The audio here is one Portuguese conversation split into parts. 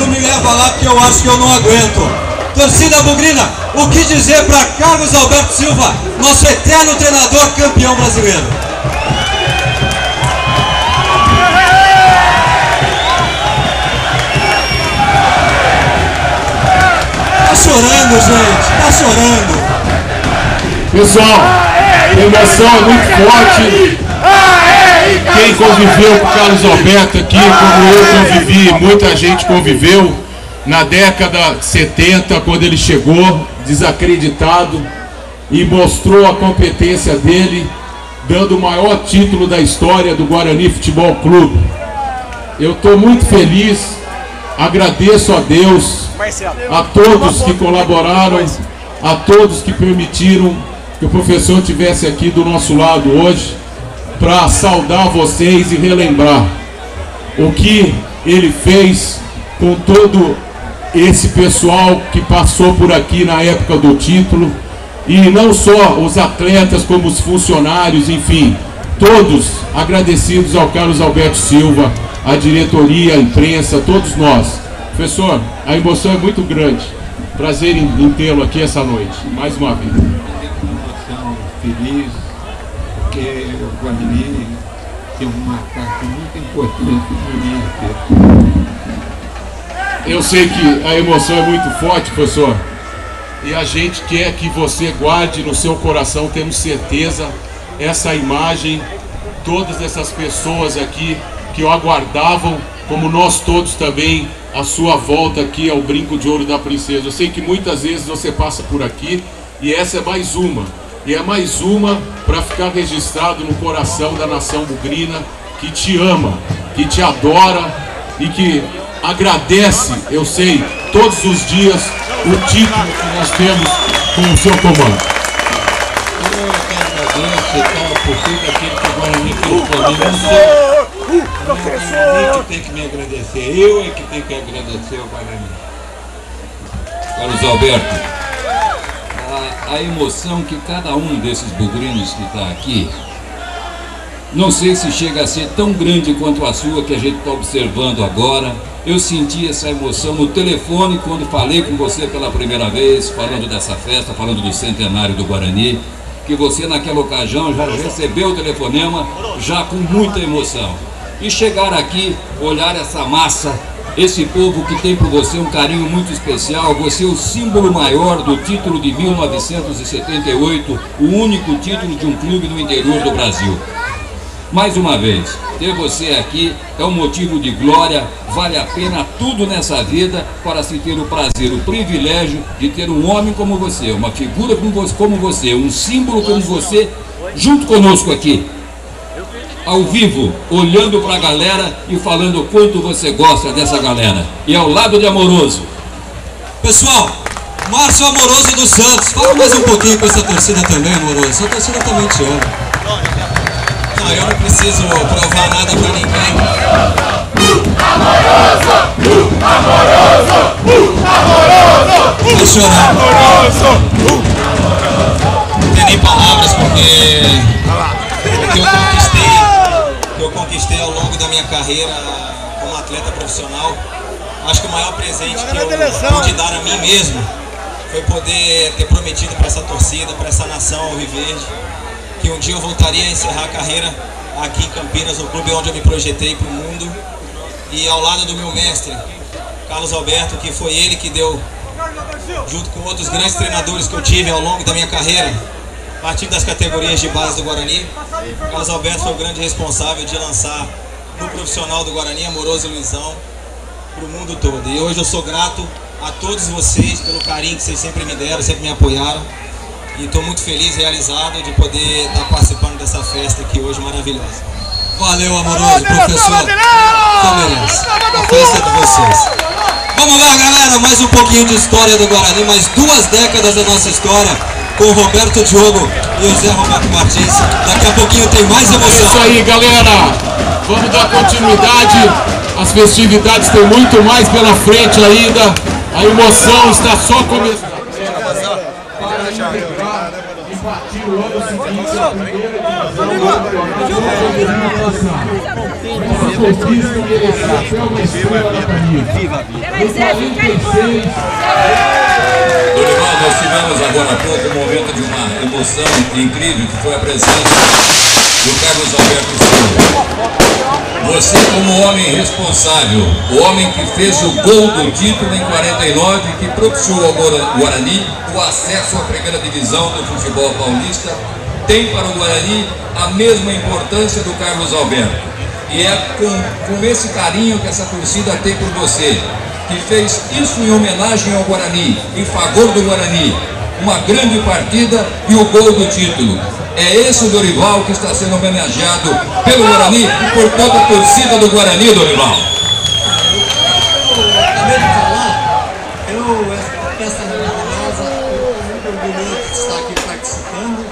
não me leva lá porque eu acho que eu não aguento. Torcida bugrina, o que dizer para Carlos Alberto Silva, nosso eterno treinador campeão brasileiro? Tá chorando, gente, tá chorando. Pessoal, a emoção é muito forte. Quem conviveu com o Carlos Alberto aqui, como eu convivi, muita gente conviveu, na década de 70, quando ele chegou, desacreditado, e mostrou a competência dele, dando o maior título da história do Guarani Futebol Clube. Eu estou muito feliz, agradeço a Deus, a todos que colaboraram, a todos que permitiram que o professor estivesse aqui do nosso lado hoje, para saudar vocês e relembrar o que ele fez com todo esse pessoal que passou por aqui na época do título, e não só os atletas como os funcionários, enfim, todos agradecidos ao Carlos Alberto Silva, a diretoria, a imprensa, todos nós. Professor, a emoção é muito grande. Prazer em tê-lo aqui essa noite, mais uma vez. Emoção feliz, porque o Guarani tem uma carta muito importante no Guarani. Eu sei que a emoção é muito forte, professor, e a gente quer que você guarde no seu coração, temos certeza, essa imagem, todas essas pessoas aqui que o aguardavam, como nós todos também, a sua volta aqui ao Brinco de Ouro da Princesa. Eu sei que muitas vezes você passa por aqui, e essa é mais uma. E é mais uma para ficar registrado no coração da nação bugrina, que te ama, que te adora e que agradece, eu sei, todos os dias o título que nós temos com o seu comando. Eu agradeço, por tudo aquilo que o Guarani fez para mim. Não é o Guarani que tem que me agradecer, eu é que tenho que agradecer ao Guarani. Carlos Alberto, a emoção que cada um desses bugrinos que está aqui, não sei se chega a ser tão grande quanto a sua que a gente está observando agora. Eu senti essa emoção no telefone quando falei com você pela primeira vez, falando dessa festa, falando do centenário do Guarani, que você naquela ocasião já recebeu o telefonema já com muita emoção. E chegar aqui, olhar essa massa, esse povo que tem por você um carinho muito especial, você é o símbolo maior do título de 1978, o único título de um clube no interior do Brasil. Mais uma vez, ter você aqui é um motivo de glória, vale a pena tudo nessa vida para se ter o prazer, o privilégio de ter um homem como você, uma figura como você, um símbolo como você, junto conosco aqui, ao vivo, olhando para a galera e falando o quanto você gosta dessa galera. E ao lado de Amoroso. Pessoal, Márcio Amoroso dos Santos, fala mais um pouquinho com essa torcida também, Amoroso. Essa torcida também te ama. Não, eu não preciso provar nada pra ninguém. Vou chorar. Não tem nem palavras porque o que eu conquistei ao longo da minha carreira como atleta profissional, acho que o maior presente que eu pude dar a mim mesmo foi poder ter prometido para essa torcida, para essa nação alviverde, que um dia eu voltaria a encerrar a carreira aqui em Campinas, no clube onde eu me projetei para o mundo, e ao lado do meu mestre, Carlos Alberto, que foi ele que deu, junto com outros grandes treinadores que eu tive ao longo da minha carreira, partindo das categorias de base do Guarani, Carlos Alberto foi o grande responsável de lançar no profissional do Guarani, Amoroso e Luizão, para o mundo todo. E hoje eu sou grato a todos vocês pelo carinho que vocês sempre me deram, sempre me apoiaram. E estou muito feliz, realizado de poder estar participando dessa festa aqui hoje maravilhosa. Valeu, Amoroso, professor. Só merece. A festa é de vocês. Vamos lá, galera, mais um pouquinho de história do Guarani, mais 2 décadas da nossa história, com o Roberto Diogo e o Zé Roberto Martins. Daqui a pouquinho tem mais emoção. É isso aí, galera. Vamos dar continuidade. As festividades têm muito mais pela frente ainda. A emoção está só começando. partir o ano seguinte a primeira divisão do campeonato. Essa conquista merecia até uma estrela na camisa. Em 46. Dorival, nós tivemos agora há pouco um momento de uma emoção incrível, que foi a presença do Carlos Alberto Silva. Você, como homem responsável, o homem que fez o gol do título em 49, que propiciou ao Guarani o acesso à primeira divisão do futebol paulista, tem para o Guarani a mesma importância do Carlos Alberto. E é com esse carinho que essa torcida tem por você, que fez isso em homenagem ao Guarani, em favor do Guarani, uma grande partida e o gol do título. É esse o Dorival que está sendo homenageado pelo Guarani e por toda a torcida do Guarani, Dorival. Acabei de falar, essa festa maravilhosa, eu muito orgulhoso de estar aqui participando.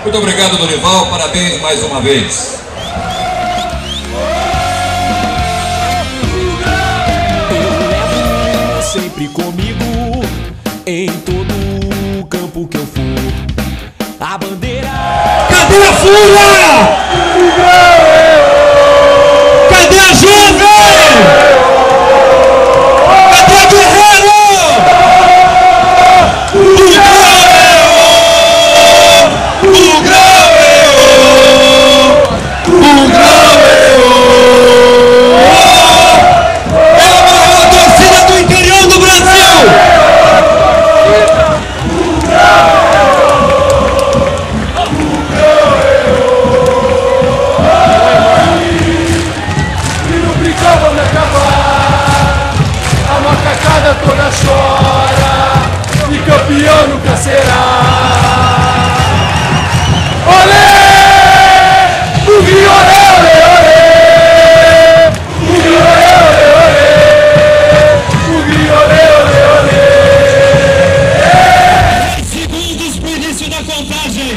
Muito obrigado, Dorival, parabéns mais uma vez. Eu levo sempre comigo em todo o campo que eu for. A bandeira. Cadê a Fúria? Cadê a Juve? Cadê a Guerreiro? O é a maior torcida do interior do Brasil. Toda chora e campeão nunca será. Olê! O Gui, olê, olê, olê! O Gui, olê, olê, olê! O Gui, olê, olê, olê! Segundos pro início da contagem.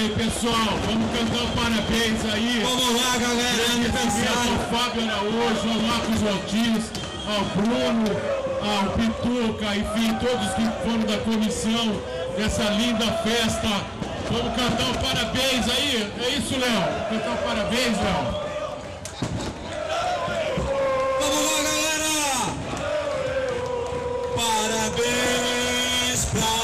aí, pessoal, vamos cantar um parabéns aí. Vamos lá, galera, aniversário. Ao Fábio Araújo, ao Marcos Ortiz, ao Bruno, ao Pituca, enfim, todos que foram da comissão dessa linda festa. Vamos cantar um parabéns aí. É isso, Léo? Cantar um parabéns, Léo. Vamos lá, galera. Parabéns pra